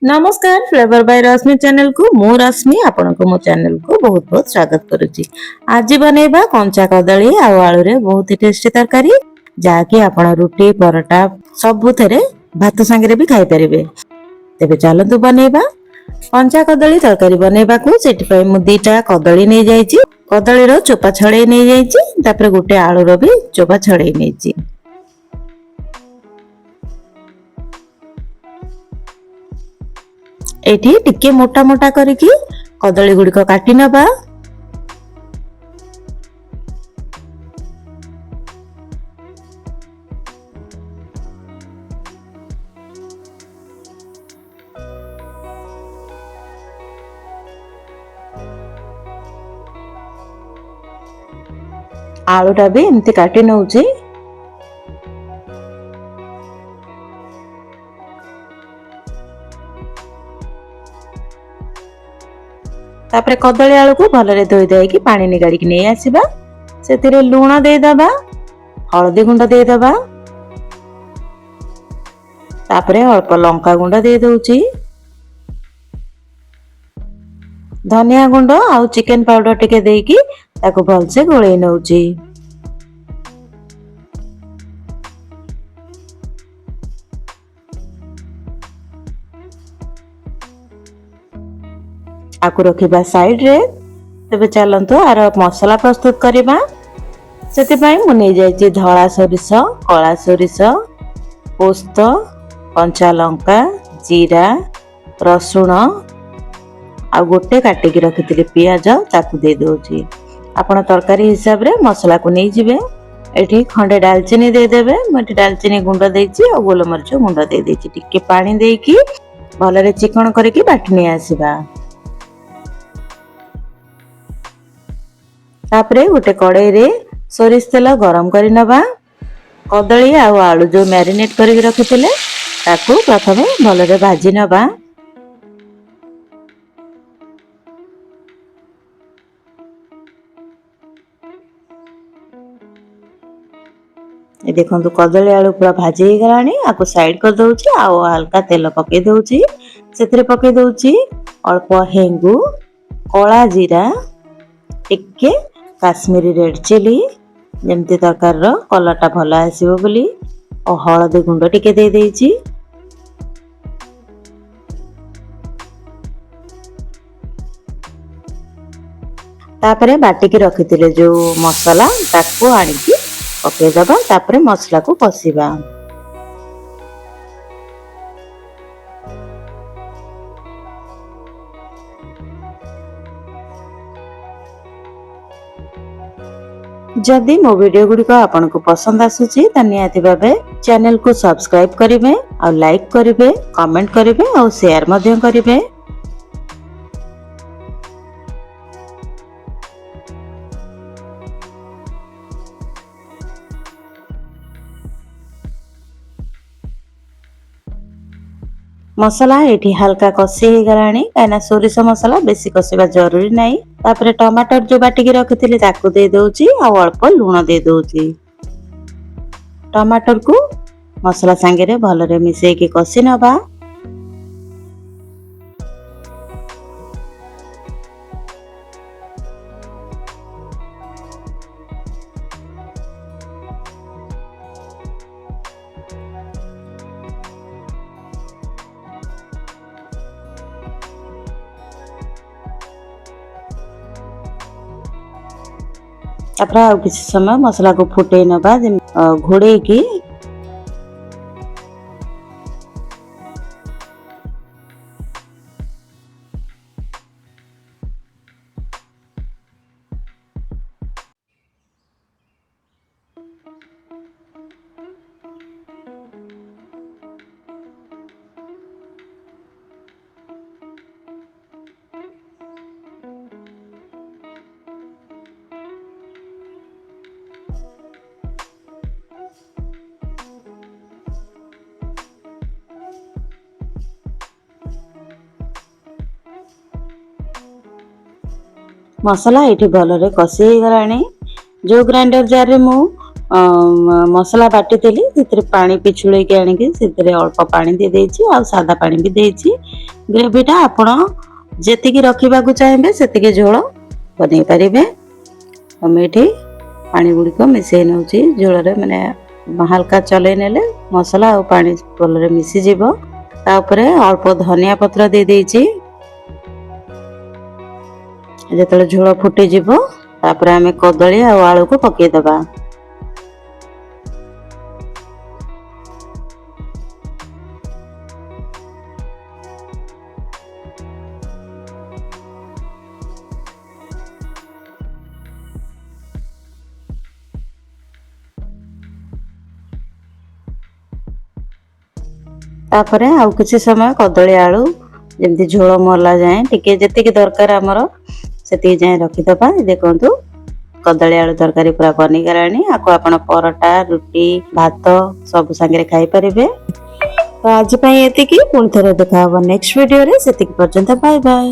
नमस्कार flavour bye रश्मि channel को मु रश्मि आपण को मो चैनल को बहुत बहुत स्वागत करुच्ची। आज बनेबा कंचा कदली आउ आलू रे बहुत ही टेस्टी तरकारी जाकि आपण रुटी परोटा सबु थरे भात संगे भी खाई परिबे। तेबे चलंतु बनेबा कंचा कदली तरकारी बनेबा को सेठी पय मु दीटा कदली नै जाईची। कदली रो चोपा छड़े नै जाईची तापर गुटे आलू रो भी चोपा छड़े नैची। एठी टिके मोटा मोटा करिकी कदली गुडी को काटी नबा। आलूटा भी एमती काटी नउची। तापरे कदली आलू को भलरे धोई देकी पानी निगाड़ी के नै आसीबा। सेतिरे लूण दे दबा, हळदी गुंड दे दबा, तापरे अल्प लंका गुंड दे दउची, धनिया गुंड आउ चिकन पाउडर टिके देकी ताको भलसे गोळै नउची। आकु रखिबा साइड रे। तबे चलंतु आर मसाला प्रस्तुत करिबा। सेति पई मु नै जाईची धळा सोरिष, कळा सोरिष, पोस्त, कंचा लंका, जीरा, रसुण आ गोटे काटी के रखितले पियाज ताकु दे दोची। आपण तरकारी हिसाब रे मसाला को नै जिवे। एठी खंडे दालचीनी दे देबे। मटी दालचीनी गुंड देची आ गोलमरिच गुंड दे देची। टिके पानी देकी भलरे चिकन करके बाटी नै आसीबा। तापरे गोटे कड़ाई रे सोरिष तेल गरम करि नबा। कदली आ आलू जो मैरिनेट करके रखिथिले ताकू प्रथमे भलरे भाजी नबा। ए देखंतु कदली आलू पूरा भाजी हे गलानी। आकु साइड कर दउची आ हल्का तेल पके दउची। सेतिरे पके दउची अल्प हेंगु, कला जीरा, टिके काश्मीरी रेड चिली जेमती तरकार रो कलरटा भल आसीबो बोली और हळदी गुंड टिके दे देची। तापरे बाटी के रखिथिले जो मसाला ताकू आनी की पके दबा। तापरे मसाला को कसीबा। जदि मो वीडियो गुडी को आपन को पसंद आसुची त नियाति भाबे चैनल को सब्सक्राइब करिवे और लाइक करिवे, कमेंट करिवे और शेयर मध्य करिवे। मसाला एठी हल्का कसी हे गलानी काना सोरिष मसाला बेसी कसीबा जरूरी नाही। तापरे टमाटर जो बाटी के रखिथिले ताकू दे दोची आ अल्प लूण दे दोची। टमाटर को मसाला संगे रे भलरे मिसै के कसी नबा। तापर आ किसी समय मसाला को फुटे नबा घोड़े की। मसाला ये भलरे कसी गलानी। जो ग्राइंडर जार रे मु मसला बाटी देली पानी पिछुले के आनिकी अल्प पानी दे देछि आ सादा पानी भी देछि। ଗ୍ରେଭିଟା ଆପଣ ଯେତିକି ରଖିବାକୁ ଚାହିଁବେ ସେତିକି ଝୋଳ ବନେଇ ପାରିବେ। ମୁଁ ଏଠି ପାଣି ଗୁଡ଼ିକ ମିଶାଇ ନେଉଛି ଝୋଳରେ, ମାନେ ହାଲକା ଚଲେଇ ନେଲେ ମସଲା ଆଉ ପାଣି ଭଲରେ ମିଶିଯିବ। ତା ଉପରେ ଅଳ୍ପ ଧନିଆ ପତ୍ର ଦେଇ ଦେଇଛି। ଯେତେବେଳେ ଝୋଳ ଫୁଟିଯିବ ତାପରେ ଆମେ କଦଳୀ ଆଉ ଆଳୁକୁ ପକେଇଦବା। ତାପରେ ଆଉ କିଛି ସମୟ କଦଳୀ ଆଳୁ ଯେମିତି ଝୋଳ ମଲା ଯାଏ ଟିକେ ଯେତିକି ଦରକାର ଆମର ସେତିକି ଯାଏଁ ରଖିଦବା। ଦେଖନ୍ତୁ କଦଳୀ ଆଳୁ ତରକାରୀ ପୁରା ବନିଗଲାଣି। ଆକୁ ଆପଣ ପରଟା, ରୁଟି, ଭାତ ସବୁ ସାଙ୍ଗରେ ଖାଇପାରିବେ। ତ ଆଜି ପାଇଁ ଏତିକି, ପୁଣି ଥରେ ଦେଖା ହବ ନେକ୍ସଟ ଭିଡିଓରେ। ସେତିକି ପର୍ଯ୍ୟନ୍ତ ବାଏ ବାଏ।